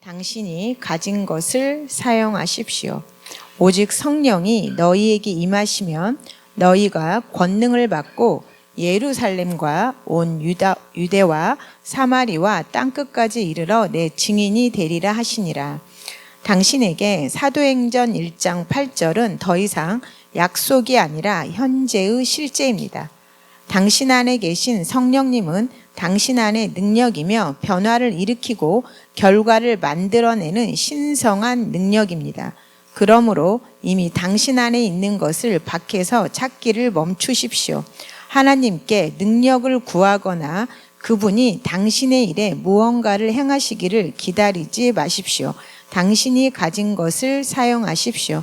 당신이 가진 것을 사용하십시오. 오직 성령이 너희에게 임하시면 너희가 권능을 받고 예루살렘과 온 유대와 사마리와 땅끝까지 이르러 내 증인이 되리라 하시니라. 당신에게 사도행전 1장 8절은 더 이상 약속이 아니라 현재의 실제입니다. 당신 안에 계신 성령님은 당신 안의 능력이며 변화를 일으키고 결과를 만들어내는 신성한 능력입니다. 그러므로 이미 당신 안에 있는 것을 밖에서 찾기를 멈추십시오. 하나님께 능력을 구하거나 그분이 당신의 일에 무언가를 행하시기를 기다리지 마십시오. 당신이 가진 것을 사용하십시오.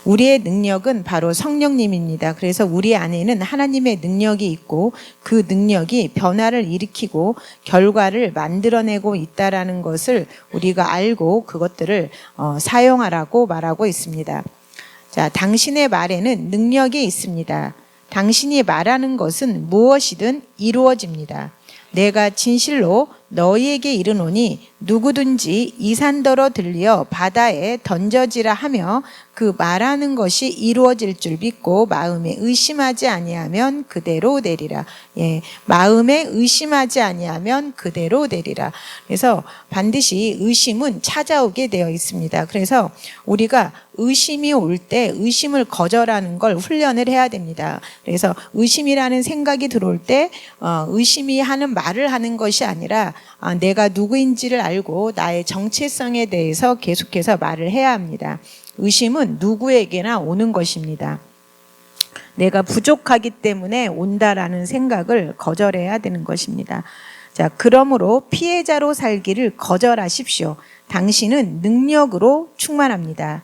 우리의 능력은 바로 성령님입니다. 그래서 우리 안에는 하나님의 능력이 있고 그 능력이 변화를 일으키고 결과를 만들어내고 있다라는 것을 우리가 알고 그것들을 사용하라고 말하고 있습니다. 자, 당신의 말에는 능력이 있습니다. 당신이 말하는 것은 무엇이든 이루어집니다. 내가 진실로 너희에게 이르노니 누구든지 이 산더러 들리어 바다에 던져지라 하며 그 말하는 것이 이루어질 줄 믿고 마음에 의심하지 아니하면 그대로 되리라. 마음에 의심하지 아니하면 그대로 되리라. 그래서 반드시 의심은 찾아오게 되어 있습니다. 그래서 우리가 의심이 올 때 의심을 거절하는 걸 훈련을 해야 됩니다. 그래서 의심이라는 생각이 들어올 때 의심이 하는 말을 하는 것이 아니라 내가 누구인지를 알고 나의 정체성에 대해서 계속해서 말을 해야 합니다. 의심은 누구에게나 오는 것입니다. 내가 부족하기 때문에 온다라는 생각을 거절해야 되는 것입니다. 자, 그러므로 피해자로 살기를 거절하십시오. 당신은 능력으로 충만합니다.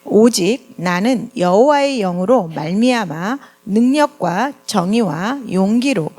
오직 나는 여호와의 영으로 말미암아 능력과 정의와 용기로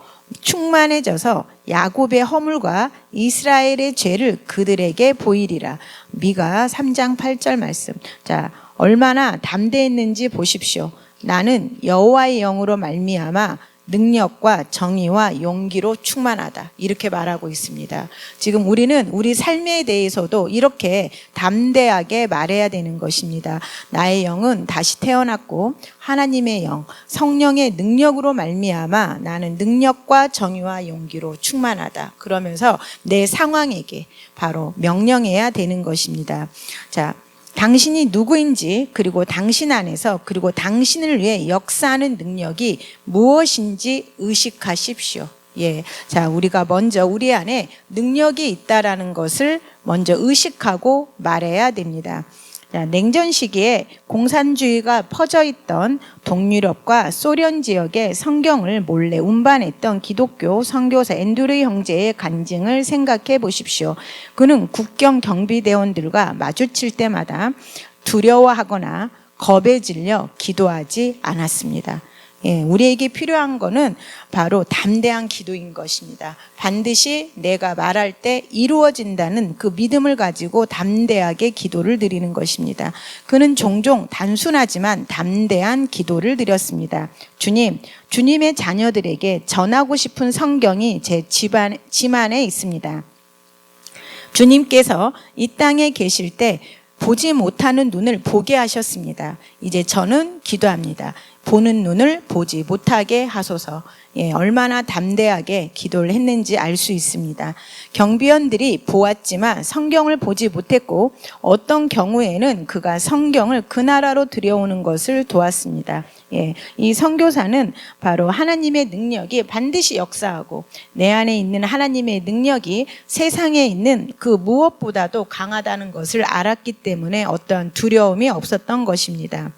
충만해져서 야곱의 허물과 이스라엘의 죄를 그들에게 보이리라. 미가 3장 8절 말씀. 자, 얼마나 담대했는지 보십시오. 나는 여호와의 영으로 말미암아 능력과 정의와 용기로 충만하다. 이렇게 말하고 있습니다. 지금 우리는 우리 삶에 대해서도 이렇게 담대하게 말해야 되는 것입니다. 나의 영은 다시 태어났고 하나님의 영, 성령의 능력으로 말미암아 나는 능력과 정의와 용기로 충만하다. 그러면서 내 상황에게 바로 명령해야 되는 것입니다. 자, 당신이 누구인지 그리고 당신 안에서 그리고 당신을 위해 역사하는 능력이 무엇인지 의식하십시오. 자, 우리가 먼저 우리 안에 능력이 있다라는 것을 먼저 의식하고 말해야 됩니다. 자, 냉전 시기에 공산주의가 퍼져 있던 동유럽과 소련 지역에 성경을 몰래 운반했던 기독교 선교사 앤드류 형제의 간증을 생각해 보십시오. 그는 국경 경비대원들과 마주칠 때마다 두려워하거나 겁에 질려 기도하지 않았습니다. 우리에게 필요한 것은 바로 담대한 기도인 것입니다. 반드시 내가 말할 때 이루어진다는 그 믿음을 가지고 담대하게 기도를 드리는 것입니다. 그는 종종 단순하지만 담대한 기도를 드렸습니다. 주님, 주님의 자녀들에게 전하고 싶은 성경이 제 짐 안에 있습니다. 주님께서 이 땅에 계실 때 보지 못하는 눈을 보게 하셨습니다. 이제 저는 기도합니다. 보는 눈을 보지 못하게 하소서. 얼마나 담대하게 기도를 했는지 알 수 있습니다. 경비원들이 보았지만 성경을 보지 못했고 어떤 경우에는 그가 성경을 그 나라로 들여오는 것을 도왔습니다. 이 선교사는 바로 하나님의 능력이 반드시 역사하고 내 안에 있는 하나님의 능력이 세상에 있는 그 무엇보다도 강하다는 것을 알았기 때문에 어떠한 두려움이 없었던 것입니다.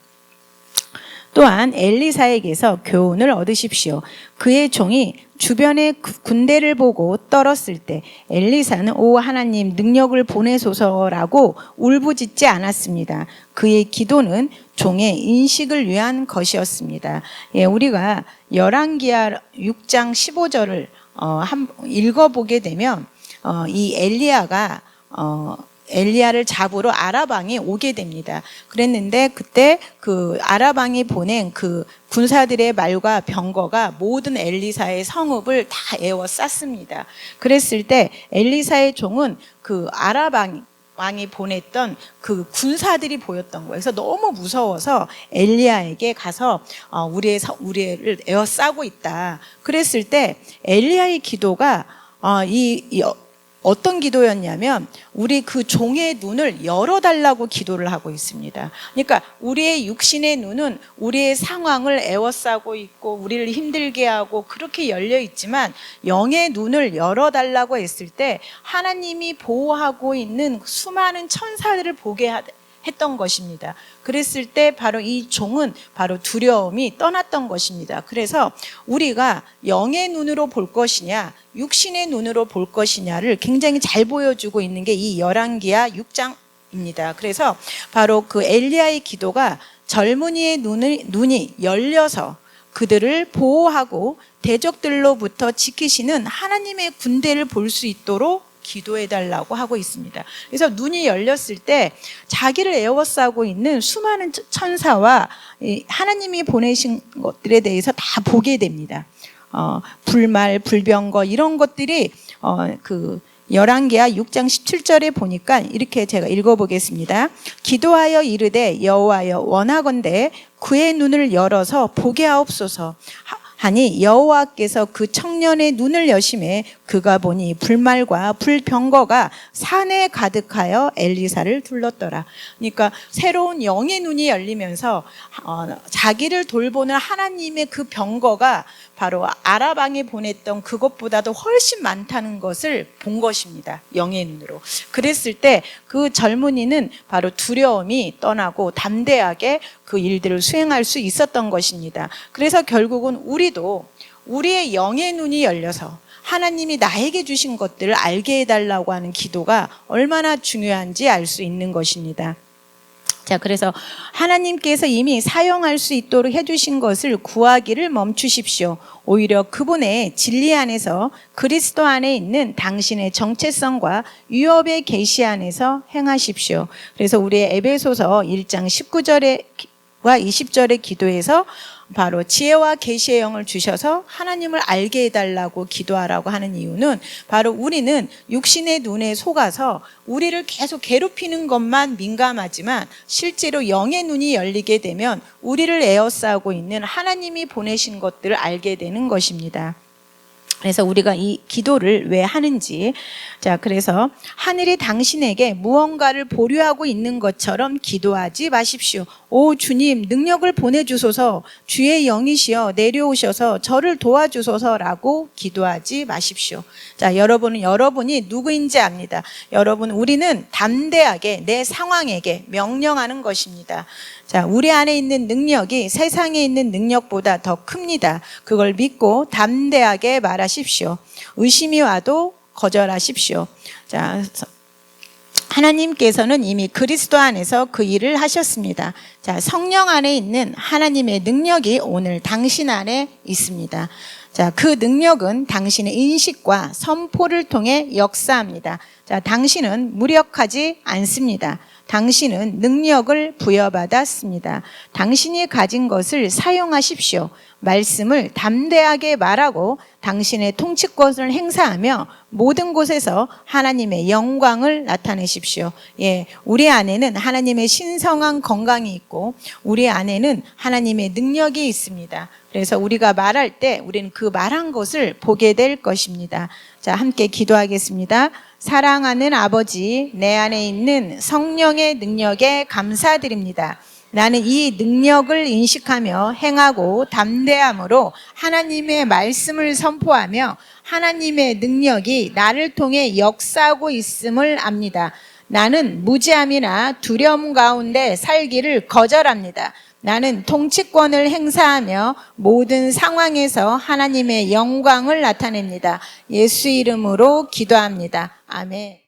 또한 엘리사에게서 교훈을 얻으십시오. 그의 종이 주변의 군대를 보고 떨었을 때 엘리사는 오 하나님 능력을 보내소서라고 울부짖지 않았습니다. 그의 기도는 종의 인식을 위한 것이었습니다. 우리가 열왕기하 6장 15절을 읽어보게 되면 이 엘리야를 잡으러 아라방에 오게 됩니다. 그랬는데 그때 그 아라방이 보낸 그 군사들의 말과 병거가 모든 엘리사의 성읍을 다 에워쌌습니다. 그랬을 때 엘리사의 종은 그 아라방 왕이 보냈던 그 군사들이 보였던 거예요. 그래서 너무 무서워서 엘리야에게 가서 우리를 에워싸고 있다. 그랬을 때 엘리야의 기도가 어떤 기도였냐면 우리 그 종의 눈을 열어달라고 기도를 하고 있습니다. 그러니까 우리의 육신의 눈은 우리의 상황을 에워싸고 있고 우리를 힘들게 하고 그렇게 열려 있지만 영의 눈을 열어달라고 했을 때 하나님이 보호하고 있는 수많은 천사들을 보게 했던 것입니다. 그랬을 때 바로 이 종은 바로 두려움이 떠났던 것입니다. 그래서 우리가 영의 눈으로 볼 것이냐 육신의 눈으로 볼 것이냐를 굉장히 잘 보여주고 있는 게 이 열왕기하 6장입니다. 그래서 바로 그 엘리야의 기도가 젊은이의 눈이 열려서 그들을 보호하고 대적들로부터 지키시는 하나님의 군대를 볼 수 있도록 기도해달라고 하고 있습니다. 그래서 눈이 열렸을 때 자기를 에워싸고 있는 수많은 천사와 하나님이 보내신 것들에 대해서 다 보게 됩니다. 불말, 불병거 이런 것들이 그 열왕기하 6장 17절에 보니까 이렇게 제가 읽어보겠습니다. 기도하여 이르되 여호와여 원하건대 그의 눈을 열어서 보게 하옵소서 하니 여호와께서 그 청년의 눈을 여심해 그가 보니 불말과 불병거가 산에 가득하여 엘리사를 둘렀더라. 그러니까 새로운 영의 눈이 열리면서 자기를 돌보는 하나님의 그 병거가 바로 아라방에 보냈던 그것보다도 훨씬 많다는 것을 본 것입니다. 영의 눈으로. 그랬을 때 그 젊은이는 바로 두려움이 떠나고 담대하게 그 일들을 수행할 수 있었던 것입니다. 그래서 결국은 우리도 우리의 영의 눈이 열려서 하나님이 나에게 주신 것들을 알게 해달라고 하는 기도가 얼마나 중요한지 알 수 있는 것입니다. 자, 그래서 하나님께서 이미 사용할 수 있도록 해주신 것을 구하기를 멈추십시오. 오히려 그분의 진리 안에서 그리스도 안에 있는 당신의 정체성과 유업의 계시 안에서 행하십시오. 그래서 우리의 에베소서 1장 19절과 20절의 기도에서 바로 지혜와 계시의 영을 주셔서 하나님을 알게 해달라고 기도하라고 하는 이유는 바로 우리는 육신의 눈에 속아서 우리를 계속 괴롭히는 것만 민감하지만 실제로 영의 눈이 열리게 되면 우리를 에워싸고 있는 하나님이 보내신 것들을 알게 되는 것입니다. 그래서 우리가 이 기도를 왜 하는지, 자, 그래서 하늘이 당신에게 무언가를 보류하고 있는 것처럼 기도하지 마십시오. 오 주님, 능력을 보내주소서, 주의 영이시여 내려오셔서 저를 도와주소서라고 기도하지 마십시오. 자, 여러분이 누구인지 압니다. 우리는 담대하게 내 상황에게 명령하는 것입니다. 자, 우리 안에 있는 능력이 세상에 있는 능력보다 더 큽니다. 그걸 믿고 담대하게 말하십시오. 의심이 와도 거절하십시오. 자, 하나님께서는 이미 그리스도 안에서 그 일을 하셨습니다. 자, 성령 안에 있는 하나님의 능력이 오늘 당신 안에 있습니다. 자, 그 능력은 당신의 인식과 선포를 통해 역사합니다. 자, 당신은 무력하지 않습니다. 당신은 능력을 부여받았습니다. 당신이 가진 것을 사용하십시오. 말씀을 담대하게 말하고 당신의 통치권을 행사하며 모든 곳에서 하나님의 영광을 나타내십시오. 예, 우리 안에는 하나님의 신성한 건강이 있고 우리 안에는 하나님의 능력이 있습니다. 그래서 우리가 말할 때 우리는 그 말한 것을 보게 될 것입니다. 자, 함께 기도하겠습니다. 사랑하는 아버지, 내 안에 있는 성령의 능력에 감사드립니다. 나는 이 능력을 인식하며 행하고 담대함으로 하나님의 말씀을 선포하며 하나님의 능력이 나를 통해 역사하고 있음을 압니다. 나는 무지함이나 두려움 가운데 살기를 거절합니다. 나는 통치권을 행사하며 모든 상황에서 하나님의 영광을 나타냅니다. 예수 이름으로 기도합니다. 아멘.